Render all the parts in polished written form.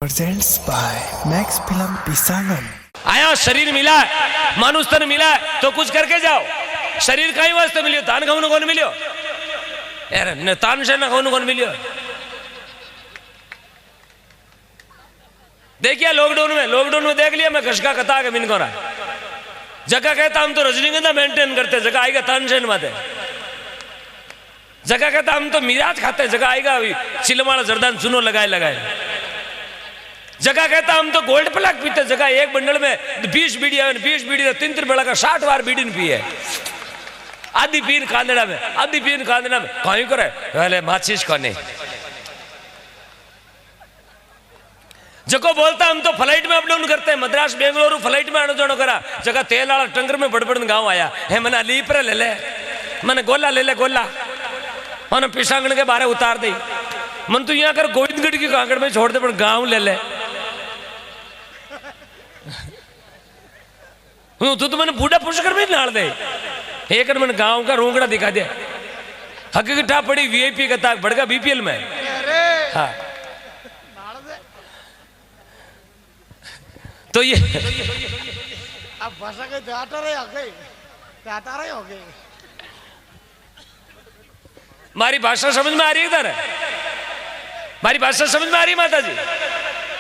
presents by Max Film Pisangan। आया शरीर मिला मानुष तन मिला तो कुछ करके जाओ। शरीर कई वास्ते मिलियो, तान खाऊन कौन मिलियो यार, न तान से न खाऊन कौन मिलियो। देखिए लॉकडाउन में देख लिया मैं घसका कता के मिन को रहा जगह कहता हम तो रजनीगंधा मेंटेन करते, जगह आएगा तानसेन माते। जगह कहता हम तो मिराज खाते, जगह आएगा अभी चिलमाड़ा जर्दान सुनो लगाए। जगह कहता हम तो गोल्ड प्लग पीते, जगह एक बंडल में 20 बीड़ी है, 20 बीड़ी तो 3 बड़ा का 60 बार बीड़ी पिए। आधी पीन कांदड़ा में कहीं करे पहले माचिस को नहीं। जको बोलता हम तो फ्लाइट में अपडाउन करते हैं, मद्रास बेंगलुरु फ्लाइट में आना जाना करा। जगह तेल वाला टंगर में बड़बड़ गांव आया है, मैंने अलीपर ले मैंने गोला ले गोला मैंने पिसांगण के बारे उतार दी। मन तो यहाँ कर गोविंदगढ़ की कांगड़ में छोड़ दे, पर गांव ले तो मैंने बूढ़ा पुरुष कर में नाड़ दे। एक मैंने गांव का रोंगड़ा दिखा दिया, हकीकत पड़ी वीआईपी का ताक बढ़गा बीपीएल में। हाँ तो ये अब भाषा के जाता रहे हो गए। मारी भाषा समझ में आ रही है इधर? मारी भाषा समझ में आ रही है माता जी?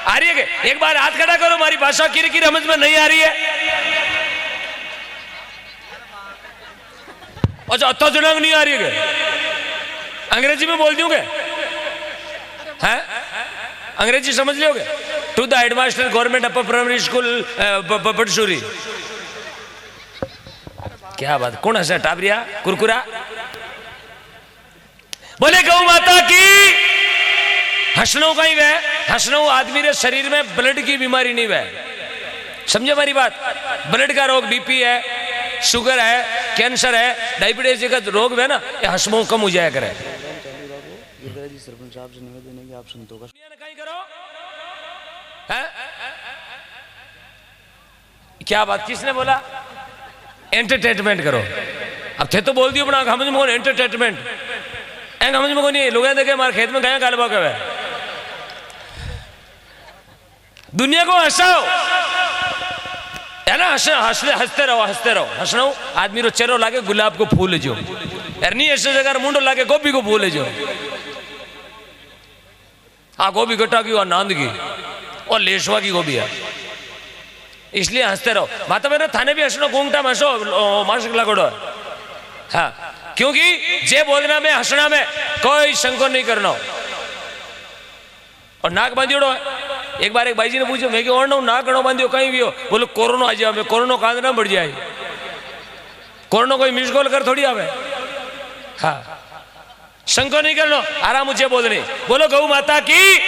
आ रही है क्या? एक बार हाथ खड़ा करो, मारी भाषा किरी समझ में नहीं आ रही है। अच्छा अत्ता जुड़ांग नहीं आ रही है क्या? अंग्रेजी में बोल दूंगे हैं? अंग्रेजी समझ लोगे? To the headmaster government upper primary school Batsuri. क्या बात, कौन हंसा टाबरिया कुरकुरा? बोले गौ माता की। हंसनो कहीं वह हंसनो आदमी रे शरीर में ब्लड की बीमारी नहीं वह, समझे मेरी बात? ब्लड का रोग बीपी है, शुगर है, कैंसर है, डायबिटीज का रोग है ना, ये हंसमो कम हो जाया करे। सरपंच साहब से निवेदन है कि आप संतों का क्या बात, किसने बोला? एंटरटेनमेंट करो। अब थे तो बोल दियो बना समझ में एंटरटेनमेंट समझ में को नहीं। लोग देखे हमारे खेत में गया गालबा के दुनिया को हंसाओ है ना, हंसते रहो हंसना आदमी रो चेहरो लागे गुलाब को फूल जो यार नहीं, ऐसे जगह मुंडो लागे गोभी को फूल जो। हाँ गोभी गट्टा की और नांद की और लेशवा की गोभी है, इसलिए हंसते रहो। माता मेरे थाने भी हंसनो घूंगटा में हंसो मास्क लगोड़ो। हाँ क्योंकि जे बोलना में हंसना में कोई संकोच नहीं करना। और नाक बांधियोड़ो है। एक बार एक भाई जी ने पूछा मैं और नाक गणो बांधियो कहीं भी हो, बोलो कोरोना आ जाए, कोरोना कांदना बढ़ जाए। कोरोना कोई मिस कॉल कर थोड़ी आवे। हाँ संकोच नहीं करना, आराम मुझे बोलने। बोलो गौ माता की,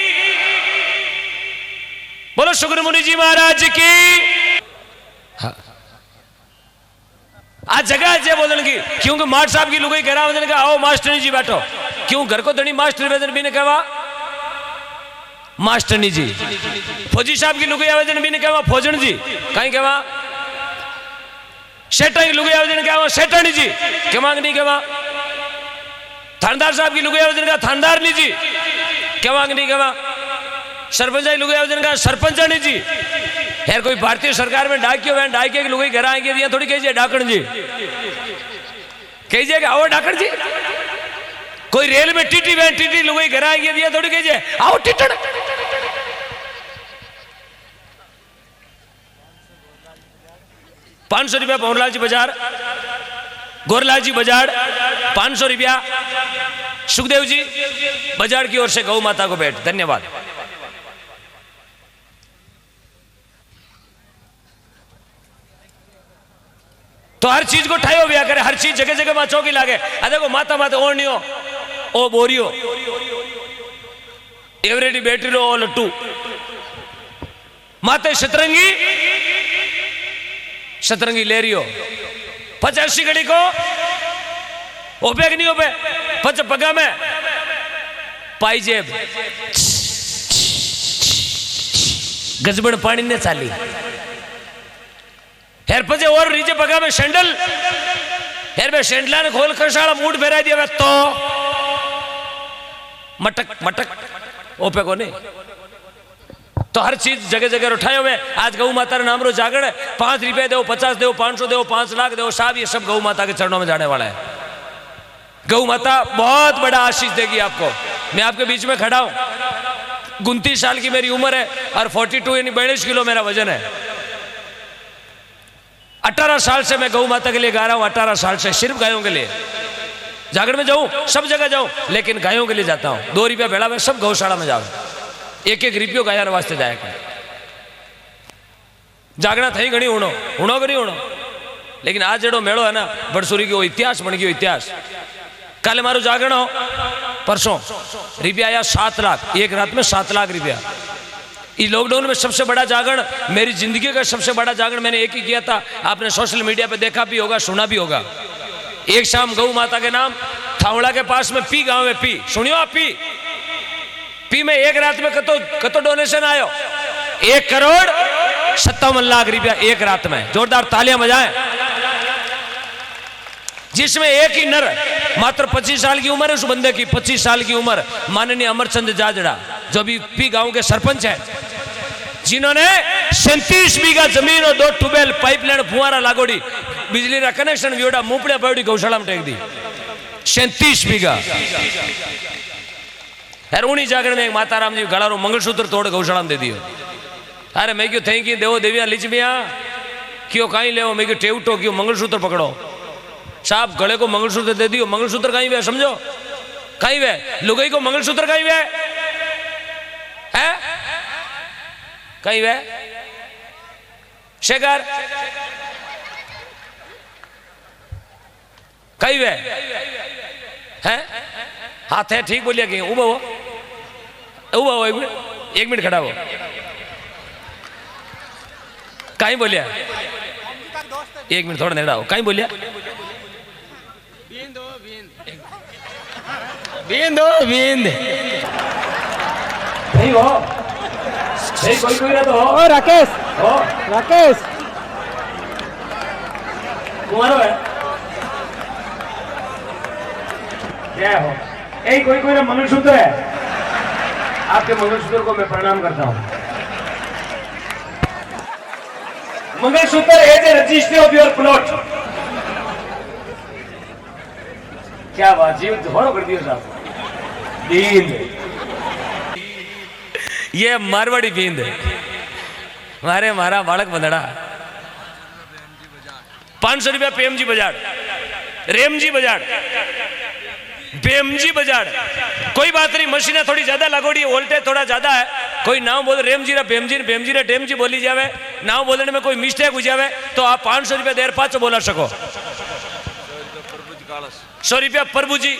बोलो शुक्र मुनि जी महाराज की। हाँ आज जगह है बोलने की, क्योंकि माट साहब की लुगाई कह रहा का आओ मास्टरनी जी बैठो। क्यों घर को धनी मास्टर वेदन भी ने कहवा मास्टरनी जी। फौजी साहब की लुगाई आवेदन भी ने कहवा फौजन जी, कहीं कहवा सेठा की लुगाई आवेदन कहवा सेठानी जी, केवांग नहीं कहवा। थानेदार साहब की लुगाई आवेदन का थानेदारनी जी, केवांग नहीं कहवा। सरपंच की लुगाई आवेदन का सरपंचानी जी। यार कोई भारतीय सरकार में डाकियो वैन डाकिया की लुगाई घर आएंगे दिया थोड़ी कहिए डाकण जी, कहिए आओ डाकण जी। कोई रेल में टीटी वैन टीटी लुगाई घर आएंगे दिया थोड़ी कहिए आओ टीटण। ₹500 भंवरलाल जी बाजार, गोरलाल जी बाजार 500 रुपया। सुखदेव जी बाजार की ओर से गौ माता को भेंट, धन्यवाद। तो हर चीज को ठायो बिया करे, हर चीज जगह जगह चौकी लागे। देखो माता माता ओढ़नियो ओ बोरियो एवरेडी बैटरी लो ओ लट्टू माते शतरंगी ले रही हो 85 घड़ी को ओपे नहीं ओपे 5 पगा में पाई जेब गजबड़ पानी ने चाली हेर पजे और नीचे पगा में सैंडल हेर में सैंडला ने खोल कर साला मूड फेरा दिया तो मटक मटक ओपे को नहीं तो हर चीज जगह जगह उठाए हुए। आज गौ माता रे नाम रो जागरण है, 5 रुपये दो, 50 दो, 500 दो, 5 लाख दो, साहब ये सब गौ माता के चरणों में जाने वाला है। गौ माता बहुत बड़ा आशीष देगी आपको। मैं आपके बीच में खड़ा हूं, 29 साल की मेरी उम्र है और 42 यानी 42 किलो मेरा वजन है। 18 साल से मैं गौ माता के लिए गा रहा हूं, 18 साल से सिर्फ गायों के लिए। जागरण में जाऊं, सब जगह जाऊं, लेकिन गायों के लिए जाता हूं। 2 रुपया भेड़ा में सब गौशाला में जाओ, 1-1 रुपयो गाया वास्ते जाए। जागरण थी घनी हूणो हूणो करी हूणो, लेकिन आज जड़ो मेड़ो है ना बड़सूरी की वो इतिहास बन गयो इतिहास। कल मारो जागरण हो, परसों रुपया आया 7 लाख, एक रात में 7 लाख रुपया। इस लॉकडाउन में सबसे बड़ा जागरण, मेरी जिंदगी का सबसे बड़ा जागरण मैंने एक ही किया था। आपने सोशल मीडिया पे देखा भी होगा, सुना भी होगा। एक शाम गौ माता के नाम थावड़ा के पास में पी गांव में पी, सुनियो आप पी में एक रात में कतो डोनेशन आयो, 1,57 लाख रुपया एक रात में। जोरदार तालियां बजाएं। जिसमें एक ही नर, मात्र 25 साल की उम्र है उस बंदे की, 25 साल की उम्र, माननीय अमरचंद जाजड़ा, जो भी पी गांव के सरपंच है, जिन्होंने 37 बीघा जमीन और 2 ट्यूबवेल, पाइपलाइन, फुहारा लागोड़ी, बिजली का कनेक्शन वियोड़ा, मुंपड़िया पड़ी गौशाला में टेक दी। 37 बीघा। उन्हीं जागरण में एक माता राम जी गला मंगलसूत्र तोड़ गौशाला में दे दियो। अरे मैं क्यों थी कि देवो देविया लिचमिया क्यों कहीं ले, मैं क्यों टेवटो क्यों मंगलसूत्र पकड़ो। साहब गले को मंगलसूत्र दे दियो, मंगलसूत्र कहीं वे, समझो कहीं वे, लुगाई को मंगलसूत्र कहीं वे है, कहीं वे शेखर कहीं वे है, हाथ है ठीक बोलिए कि उबा हो, उबा हो, 1 मिनट खड़ा हो, कहीं बोलिया 1 मिनट थोड़ा नेड़ा हो, कहीं बोलिया बींद नहीं हो, नहीं कोई ना तो हो। ओ राकेश, हो राकेश तुम्हारा है क्या हो, कोई ना मंगलसूत्र है, आपके मंगलसूत्र को मैं प्रणाम करता हूं। Mangalsutra as a registry of your plot. क्या बात, जीव थोड़ा कर दियो साहब। बींद, ये मारवाड़ी बींद है, मारा बालक बंदड़ा। 500 रुपया पीएमजी बाजार, रेमजी बाजार, बेमजी बाजार। कोई बात नहीं, मशीनें थोड़ी ज्यादा लगोड़ी है, वोल्टेज थोड़ा ज्यादा है। कोई नाम बोल रेमजी रा बेमजी रा डेमजी बोली जावे, नाम बोलने में कोई मिस्टेक हो जावे तो आप 500 रुपया देर पाँच बोला सको। 100 रुपया प्रभुजी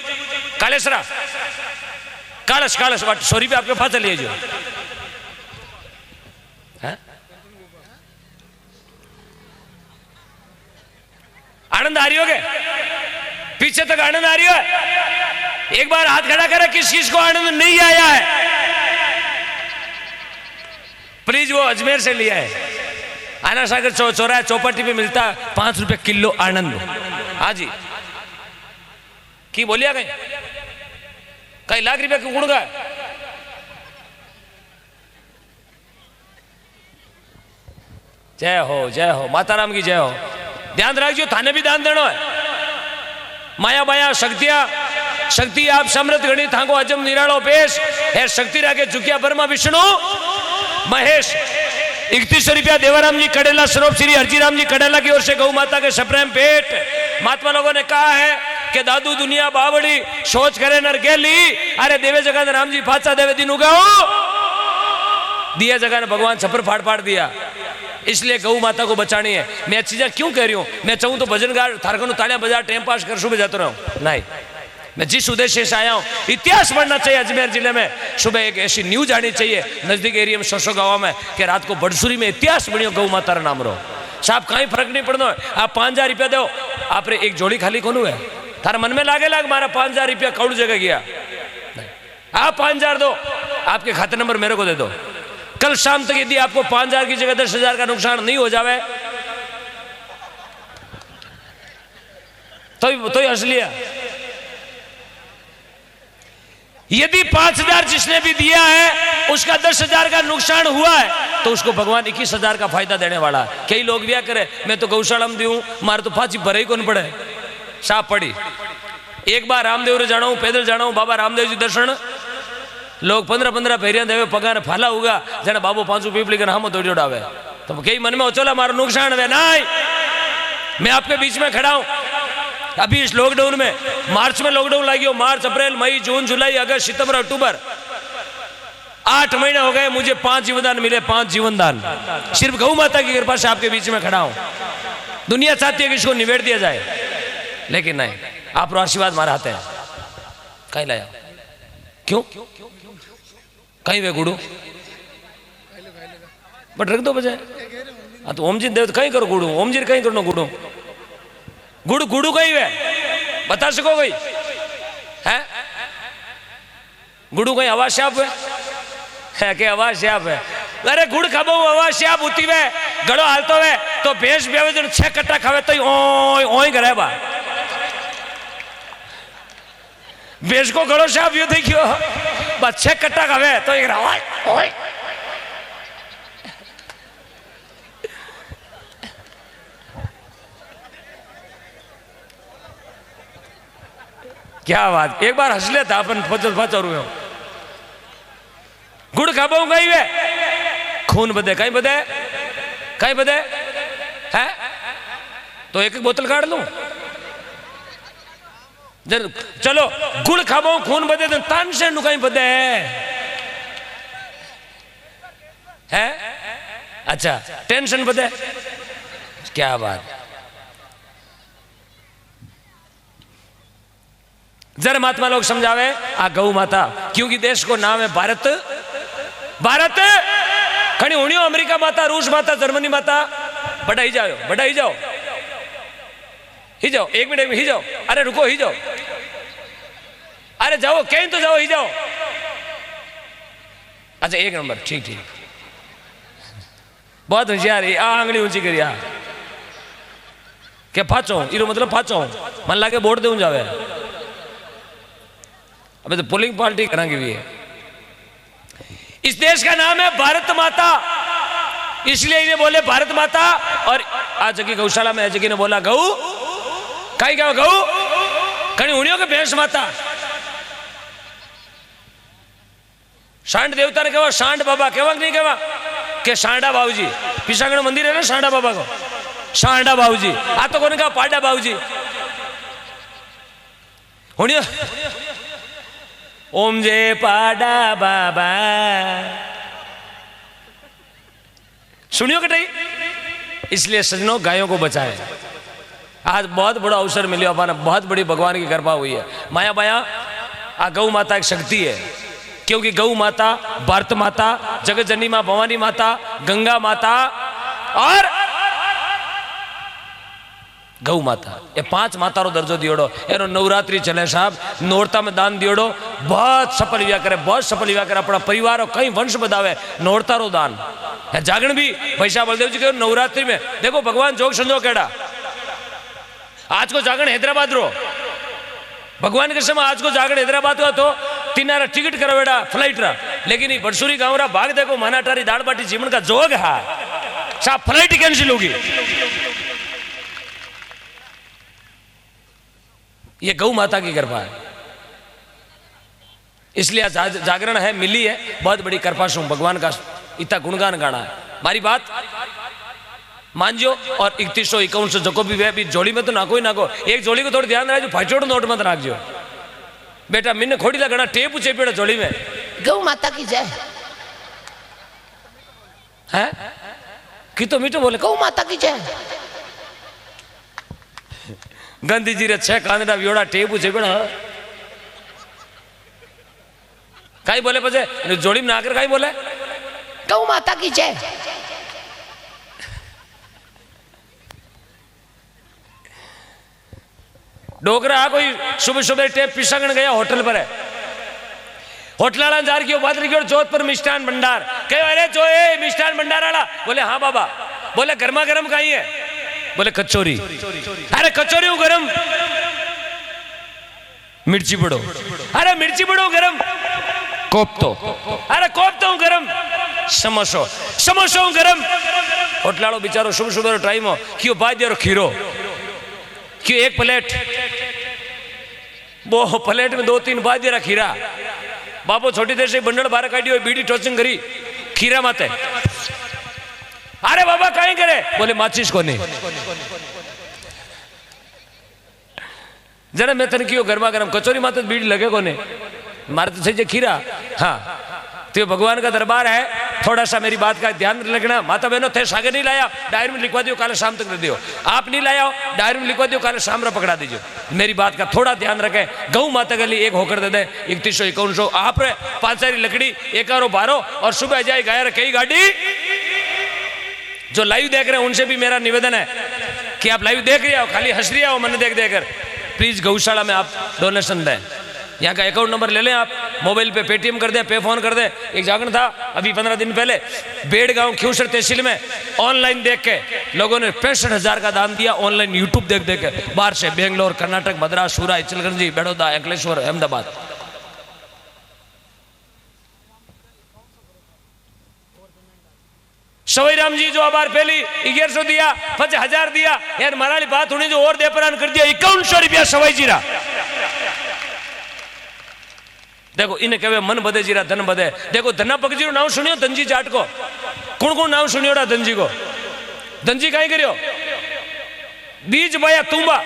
कालेसरा कालस 100 रुपया आपके पास लिए जो है? आनंद आ रही हो गए, पीछे तक आनंद आ रही है। एक बार हाथ खड़ा करे किस चीज को आनंद नहीं आया है, प्लीज वो अजमेर से लिया है। आना सागर चौराहे चौपाटी पे मिलता है 5 रुपए किलो आनंद। हाँ जी, की बोलिया कहीं लाख रुपया क्यों गुण गए? जय हो माता राम की जय हो। ध्यान रखियो, थाने भी दान देना है। माया बाया शक्ति आप समृद्ध गणी थाको अजम निरालो पेश है। शक्ति राखे चुकिया ब्रह्मा विष्णु महेश। 3100 रुपया देवाराम जी कड़ेला स्वरूप श्री हरजीराम जी कड़ेला की ओर से गौ माता के सप्रेम पेट। महात्मा लोगों ने कहा है कि दादू दुनिया बावड़ी सोच करे नर गेली, अरे देवे जगह ने राम जी फाचा देवे दिन उगाओ, दिया जगह ने भगवान छपर फाड़ दिया। इसलिए गौ माता को बचानी है। मैं चीजें क्यों कह रही हूं? मैं चाहूं तो भजनगार थारकों तालियां बजा टाइम पास कर सुबह जाता रहूं, नहीं। मैं जिस उद्देश्य से आया हूं, इतिहास बढ़ना चाहिए अजमेर जिले में। सुबह एक ऐसी न्यूज आनी चाहिए नजदीक एरिया में सोसो गांव में कि रात को बड़सूरी में इतिहास बनियो गौ माता रा नाम रो। साहब कहीं फर्क नहीं पड़ना। आप 5000 रुपया दो, आप एक जोड़ी खाली कोनू है, थारा मन में लागे मारा 5000 रुपया कौड़ जगह गया। आप 5000 दो, आपके खाते नंबर मेरे को दे दो। कल शाम तक यदि आपको 5000 की जगह 10,000 का नुकसान नहीं हो जावे तो असलिया। यदि 5000 जिसने भी दिया है उसका 10,000 का नुकसान हुआ है तो उसको भगवान 21,000 का फायदा देने वाला है। कई लोग क्या करे, मैं तो गौशाला में दूं, मारे तो फांसी भरे ही कौन पड़े, साफ पड़ी। एक बार रामदेव रे जाना हूं, पैदल जाना हूं, बाबा रामदेव जी दर्शन, लोग 15-15 फेरिया देवे, पगार फाला होगा, जने बाबू 5 पीपली कर हम दौड़ जोड़ावे, तो कई मन में चला मारो नुकसान है। नहीं, मैं आपके बीच में खड़ा हूं। अभी इस लॉकडाउन में, मार्च में लॉकडाउन लगी हो, मार्च, अप्रैल, मई, जून, जुलाई, अगस्त, सितंबर, अक्टूबर, 8 महीने हो गए, मुझे 5 जीवनदान मिले, 5 जीवनदान, सिर्फ गौ माता की कृपा से आपके बीच में खड़ा हूं। दुनिया चाहती है कि इसको निवेड़ दिया जाए, लेकिन नहीं, आप आशीर्वाद मारा आते हैं। कहीं लाया क्यों, कहीं वे गुड़ू बट रख दो बजाय। हाँ तो ओम जी देव कहीं करो गुड़ू, ओम जी कहीं करो गुड़ू, गुड़ गुड़ू कहीं वे बता सको कोई है? गुड़ू कहीं आवाज श्याप है के आवाज श्याप है? अरे गुड़ खाबो आवाज श्याप होती वे, गड़ो हालतो वे तो भैंस बेवे जो 6 कट्टा खावे तो ओय ओय करे बा, भैंस को गड़ो श्याप यो देखियो बस 6 कट्टा खावे तो एक आवाज ओय। क्या बात, एक बार हंस लेता अपन 50 रुपये। गुड़ खाबो कहीं वे खून बदे, कहीं बदे, कहीं बदे है तो एक बोतल काट लूं। चलो गुड़ खाबो खून बदे तो तानसेन नु कहीं बदे है? अच्छा टेंशन बदे, क्या बात। जर महात्मा लोग समझावे आ गौ माता, क्योंकि देश को नाम है भारत, भारत खड़ी होनी हो, अमेरिका माता, रूस माता, जर्मनी माता, बड़ा ही जाओ, बड़ा ही जाओ, ही जाओ, 1 मिनट में ही जाओ, अरे रुको ही जाओ, अरे जाओ कहीं तो जाओ, ही जाओ। अच्छा 1 नंबर, ठीक ठीक, बहुत होशियार है। आंगली ऊंची करिया क्या फाचो, इरो मतलब फाचो, मन लागे वोट देऊं जावे, अबे तो पोलिंग पार्टी करांगे भी है। इस देश का नाम है भारत माता, इसलिए इन्हें बोले भारत माता। और आज जगह गौशाला में जगह ने बोला गौ, कहीं क्या गौ कहीं उड़ियों के भैंस माता। सांड देवता ने कहा सांड बाबा, कहवा नहीं कहवा के सांडा बाबूजी, पिसागण मंदिर है ना सांडा बाबा को, सांडा बाबूजी, आ तो कौन कहा पाडा बाबूजी। उड़ियों ओम जय पाडा बाबा, सुनियो कटाई। इसलिए सजनों गायों को बचाए। आज बहुत बड़ा अवसर मिला, हमारा बहुत बड़ी भगवान की कृपा हुई है। माया माया आ गौ माता एक शक्ति है, क्योंकि गौ माता, भारत माता, जगत जननी माँ भवानी माता, गंगा माता और गौ माता, ये 5 माता रो दर्जो दियोड़ो। एनो नवरात्रि चले साहब, नोरता में दान दियोड़ो, बहुत सफल हुआ करे, बहुत सफल हुआ करे, अपना परिवार कई वंश बधावे, नोरता रो दान। जागरण भी पैसा बलदेव जी के नवरात्रि में देखो भगवान जोग संजोग केड़ा। आज को जागरण हैदराबाद रो, भगवान के समय आज को जागरण हैदराबाद हुआ तो 3 टिकट करवेड़ा फ्लाइट रा, लेकिन बरसूरी गाँव रा भाग देखो मानाटारी दाल बाटी जीवन का जोग है साहब, फ्लाइट कैंसिल होगी। ये गौ माता की कृपा है, इसलिए जागरण है, मिली है, बहुत बड़ी कृपा से भगवान का इतना गुणगान गाना है। मारी बात मानजो। और 3151 जको भी जोड़ी में तो नाको ही नाको, एक जोड़ी को थोड़ी ध्यान रखो, फाचोड़ नोट मत रखो बेटा, मिन्न खोड़ी लगना टेप चेपेड़ा जोड़ी में। गौ माता की जय है कि तो मीठो बोले गौ माता की जय। गांधी जी रे 6 कांदड़ा व्योड़ा टेप चेपेड़ा काई बोले पछे जोड़ी में नाकर काई बोले गौ माता की जय। डोकरा कोई सुबह सुबह टेप पिसागण गया होटल पर है, होटल वाला जार की बात रखी जोधपुर मिष्ठान भंडार, कहे अरे जो है मिष्ठान भंडार वाला, बोले हाँ बाबा, बोले गर्मा गर्म कहीं है, बोले कचौरी, अरे कचौरी हूं गरम, मिर्ची बड़ो, अरे मिर्ची बड़ो गरम, कोफ्तो, अरे कोफ्तो हूँ गरम, समोसो समोसो हूँ गरम। होटलाड़ो बेचारो सुबह सुबह टाइम हो क्यों बाज रो खीरो क्यों एक प्लेट, वो प्लेट में 2-3 बाज रहा खीरा। बापो छोटी देर से बंडल बाहर काटी हुई बीड़ी टोचिंग करी खीरा माते। अरे बाबा कहीं करे, बोले माचिस को नहीं। जरा मैं तन क्यों गर्मा गर्म कचोरी माते बीड़ी लगे को नहीं, मारे तो सही खीरा। हाँ तो भगवान का दरबार है, थोड़ा सा मेरी बात का ध्यान रखना। माता बहनों थे सागे नहीं लाया, डायरी में लिखवा दियो, कल शाम तक दे दियो। आप नहीं लाया हो, डायरी में लिखवा दियो, कल शाम रा पकड़ा दीजिए। मेरी बात का थोड़ा ध्यान रखें। गौ माता के लिए एक होकर दे दे 3151 आप रे 5 सारी लकड़ी 11-12 और सुबह जाए गाय कई गाड़ी। जो लाइव देख रहे हैं उनसे भी मेरा निवेदन है कि आप लाइव देख रहे हो, खाली हंस रहे हो मन देख देकर, प्लीज गौशाला में आप डोनेशन दें। यहाँ का अकाउंट नंबर ले लें, आप मोबाइल पे पेटीएम कर दें, पे फोन कर दें। एक जागरण था अभी 15 दिन पहले बेड़गांव ख्यूसर तहसील में, ऑनलाइन देख के लोगों ने 65,000 का दान दिया। ऑनलाइन यूट्यूब देख देख के, बाहर से बेंगलोर, कर्नाटक, मद्रास, सूरा, इचलकरंजी, बड़ौदा, अंकलेश्वर, अहमदाबाद। सवाई राम जी जो आबार पहली 1100 दिया, 5000 दिया यार, माराली बात होनी जो और दे प्रदान कर दिया 5100 रुपया सवाई जीरा। देखो इन्हें कहे मन बदे जीरा धन बदे। देखो धना पगजी रो नाम सुनियो, धनजी जाट को कौन कौन नाम सुनियो धनजी को। धनजी कहीं करियो, बीज बाया तुम्बा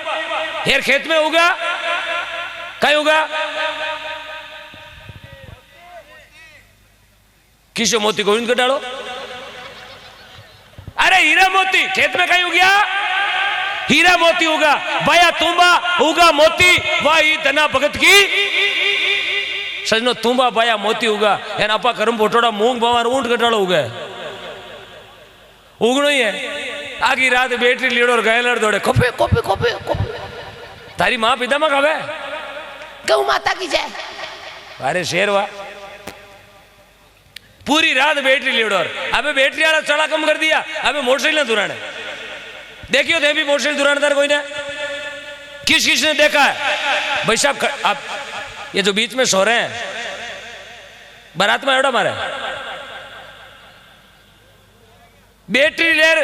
हेर खेत में उगा, कहीं उगा किसो मोती गोविंद को डालो। अरे हीरा मोती खेत में कहीं उगया, हीरा मोती उगा, बाया तुम्बा उगा मोती, वाही धना भगत की सजनो तुम्बा बाया मोती उगा। यानी अपा करम पोटोड़ा मूंग बवार ऊंट कटाड़ो उगे, उगनो ही है। आगी रात बैटरी लीड़ो और गैलर दौड़े खोपे खोपे खोपे खोपे। तारी माँ पिता माँ कब है? गौ माता की जय। अरे शेरवा पूरी रात बैटरी लीड़ो, अबे बैटरी वाला चढ़ा कम कर दिया, अबे मोटरसाइकिल ने दुराने। देखियो थे भी मोटरसाइकिल दुरानदार कोई ने, किस किस ने देखा है? भाई साहब आप ये जो बीच में सो रहे हैं बारात में एवड़ा मारे बैटरी लेर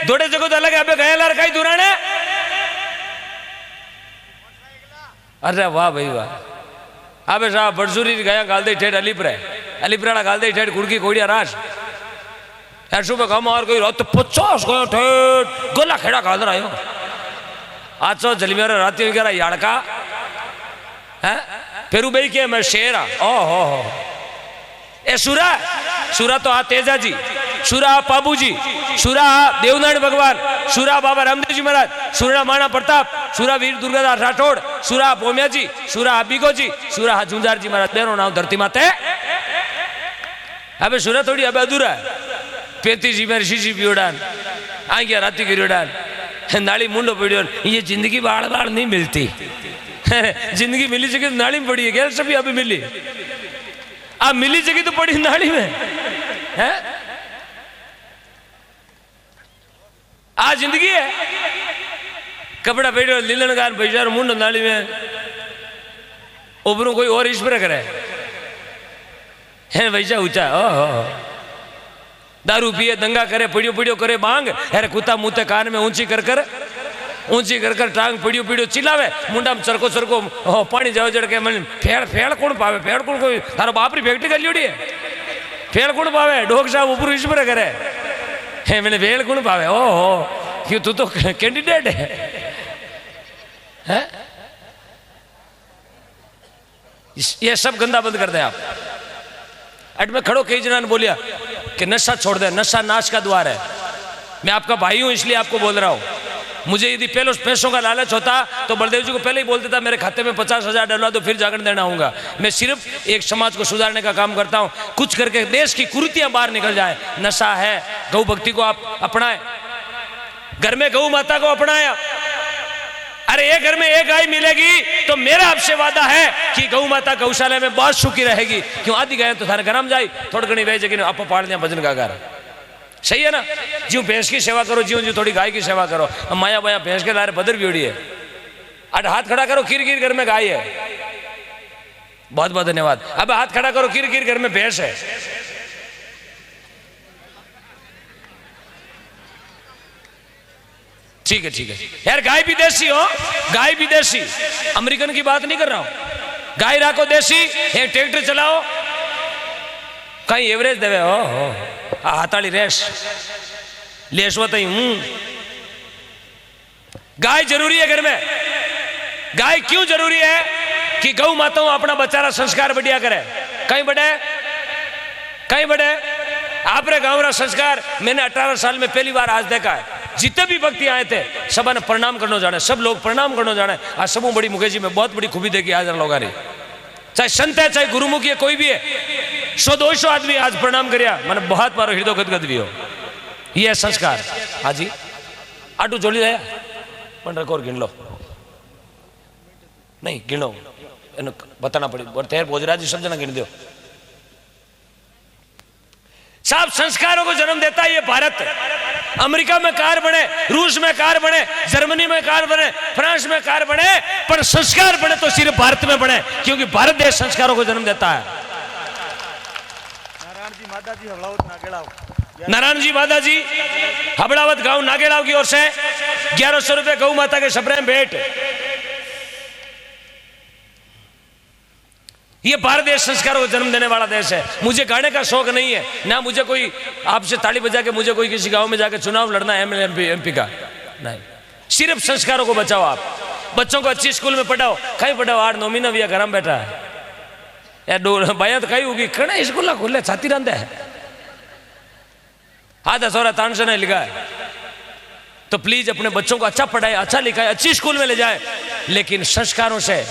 दौड़े जगह तो अलग है, अबे गया लार कहीं दुराने। अरे वाह भाई वाह। अबे साहब बड़सूरी गया गाल दे ठेठ अलीपुरा गाल दे ठेठ कुड़की कोड़िया राश यार सुबह कम और कोई रात 50 गयो ठेठ गोला खेड़ा गाल रहा हो। आज तो जलमेरा रात याड़का है फिर भाई के मैं शेर ओहो ए सुरा सुरा तो आ तेजा जी, सुरा आ पाबू जी, सुरा आ देवनारायण भगवान, सुरा बाबा रामदेव जी महाराज, सुरा माना प्रताप, सुरा वीर दुर्गादास राठौड़, सुरा पोमिया जी, सुरा बीगो जी, सुरा झुंझार जी महाराज। बेरो नाम धरती माते। अबे सुरा थोड़ी अबे अधूरा है। 35 जी मेरे शीशी पियोडान आ गया राती गिरोडान नाली मुंडो पिड़ियोन। ये जिंदगी बाड़ बाड़ नहीं मिलती जिंदगी मिली जगह तो नाली में पड़ी है, गैर सभी अभी मिली। आप मिली जगह तो पड़ी नाली में है। आज जिंदगी है। कपड़ा पेड़ो लीलन गान पैसा मुंड नाली में ऊपरों कोई और ईश्वर करे है वैसा ऊंचा। ओहो दारू पिए दंगा करे पड़ियो पड़ियो करे बांग, अरे कुत्ता मुँह कान में ऊंची कर कर टांग पड़ियो पड़ियो चिल्लावे, मुंडा में चरको चरको पानी जाओ जड़ के मन फेड़ फेड़ कौन पावे, फेड़ कौन कोई थारो बापरी फैक्ट्री कर लियोड़ी है, फेड़ कौन पावे डोक साहब ऊपर ईश्वर करे है मैंने फेड़ कौन पावे। ओहो क्यों तू तो कैंडिडेट है? ये सब गंदा बंद कर दे आप। अट में खड़ो कई जना ने बोलिया कि नशा छोड़ दे, नशा नाश का द्वार है। मैं आपका भाई हूं इसलिए आपको बोल रहा हूं। मुझे यदि पहले पैसों का लालच होता तो बलदेव जी को पहले ही बोल देता मेरे खाते में 50,000 डलवा दो फिर जागरण देना होगा। मैं सिर्फ एक समाज को सुधारने का काम करता हूं, कुछ करके देश की कुरीतियां बाहर निकल जाए। नशा है, गौ भक्ति को आप अपनाएं, घर में गौ माता को अपनाया। अरे एक घर में एक गाय मिलेगी तो मेरा आपसे वादा है कि गौ माता गौशाला में बहुत सुखी रहेगी। क्यों आधी गाय तो थारे घर में जाए थोड़ी घनी वह जगह आप पाड़ दिया भजन का घर, सही है ना। ज्यों भैंस की सेवा करो, ज्यों ज्यों थोड़ी गाय की सेवा करो। माया माया भैंस के लारे बदर भी उड़ी है। अट हाथ खड़ा करो, खीर खीर घर में गाय है, बहुत बहुत धन्यवाद। अब हाथ खड़ा करो, किर किर घर में भैंस है। ठीक है ठीक है यार, गाय भी देसी हो, गाय भी देसी, अमेरिकन की बात नहीं कर रहा हूं। गाय राखो देसी, एक ट्रैक्टर चलाओ, कहीं एवरेज देवे हो हाथाड़ी रेस लेस बताई गाय जरूरी है घर में। गाय क्यों जरूरी है कि गौ माताओं अपना बच्चा संस्कार बढ़िया करे, कहीं बढ़े कहीं बढ़े। आपरे गांव रा संस्कार मैंने 18 साल में पहली बार आज देखा है। जितने भी व्यक्ति आए थे सब ने प्रणाम करना जाने, सब लोग प्रणाम करना जाने। आज सब बड़ी मुकेश जी में बहुत बड़ी खूबी देखी आज लोग, चाहे संत है चाहे गुरुमुखी है, कोई भी है, 100-200 आदमी आज प्रणाम करिया, मैंने बहुत मारो हृदय गदगद भी हो। ये संस्कार। हाँ जी आटू जोड़ी रहा पण रखो गिन लो, नहीं गिनो बताना पड़ी और तेर भोजराज जी सब जना गिन दो। सब संस्कारों को जन्म देता है ये भारत। अमेरिका में कार बने, रूस में कार बने, जर्मनी में कार बने, फ्रांस में कार बने, पर संस्कार बने तो सिर्फ भारत में बने, क्योंकि भारत देश संस्कारों को जन्म देता है। नारायण जी माता जी हबड़ावत गांव नागेड़ाव की ओर से 1100 रुपए गौ माता के सपने में भेंट। ये भारत देश संस्कारों को जन्म देने वाला देश है। मुझे गाने का शौक नहीं है ना, मुझे कोई आपसे ताली बजा के मुझे कोई किसी गांव में जाकर चुनाव लड़ना है एमएलए एमपी का नहीं। सिर्फ संस्कारों को बचाओ, आप बच्चों को अच्छी स्कूल में पढ़ाओ। कहीं पढ़ाओ 8-9 महीना भी घर में बैठा है यार, भैया तो कहीं होगी खड़े स्कूल खुले छाती रंधे है, आधा सोरा तान से नहीं लिखा है। तो प्लीज अपने बच्चों को अच्छा पढ़ाए, अच्छा लिखाए, अच्छी स्कूल में ले जाए, लेकिन संस्कारों से।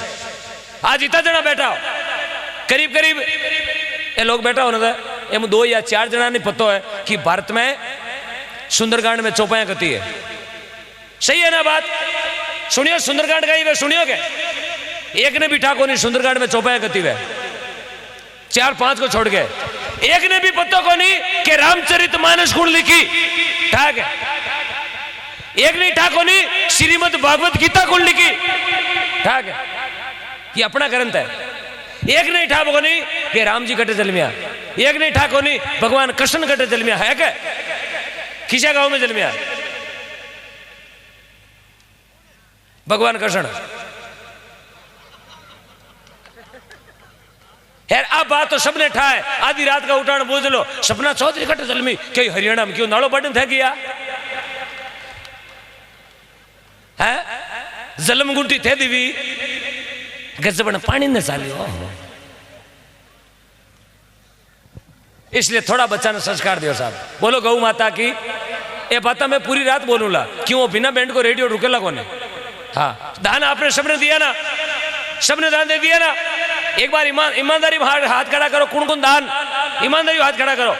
आज इतना जना बैठा हो, करीब करीब ये लोग बैठा हो ना, ये 2 या 4 जना नहीं पता है कि भारत में सुंदरकांड में चौपाया करती है। सही है ना बात? सुनियो सुंदरकांड का ही सुनियो के एक ने भी ठाको नहीं सुंदरकांड में चौपाया करती है, 4-5 को छोड़ के एक ने भी पता को नहीं कि रामचरितमानस गुण लिखी, ठाक है। एक नहीं ठाको नहीं श्रीमद् भागवत गीता गुण लिखी, ठाक है, ये अपना ग्रंथ है। एक नहीं ठाको नहीं कि राम जी कटे जलमिया, एक नहीं ठाको नहीं भगवान कृष्ण कटे जलमिया है क्या? किसा गांव में जलमिया भगवान कृष्ण? यार अब बात तो सबने ठाए, आधी रात का उठान बोझ लो, सपना चौधरी कटे जलमी कई हरियाणा में क्यों नाड़ो बटन थे गया है, जलम गुंटी थे दीवी गजबन पानी न चालियो। इसलिए थोड़ा बच्चा ने संस्कार दियो साहब। बोलो गौ माता की। ये बात मैं पूरी रात बोलूंगा, क्यों बिना बैंड को रेडियो रुकेला कोने। हाँ दान आपने सबने दिया ना, सबने दान दे दिया ना। एक बार ईमानदारी हाथ खड़ा करो, कौन कौन दान ईमानदारी हाथ खड़ा करो,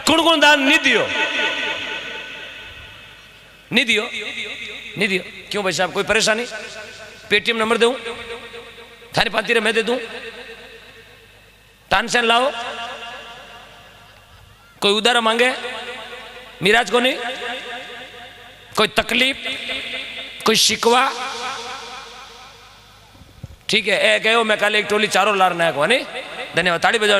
कौन कौन दान नहीं दियो, नहीं दियो, नहीं दियो। क्यों भाई साहब कोई परेशानी? पेटीएम नंबर दूं, थाने पाती मैं दे दूं, तानसेन लाओ, कोई उधार मांगे मिराज को नहीं, कोई तकलीफ कोई शिकवा, ठीक है। ए गयो मैं कल एक टोली चारों लार नायक नहीं। धन्यवाद, ताड़ी बजाओ।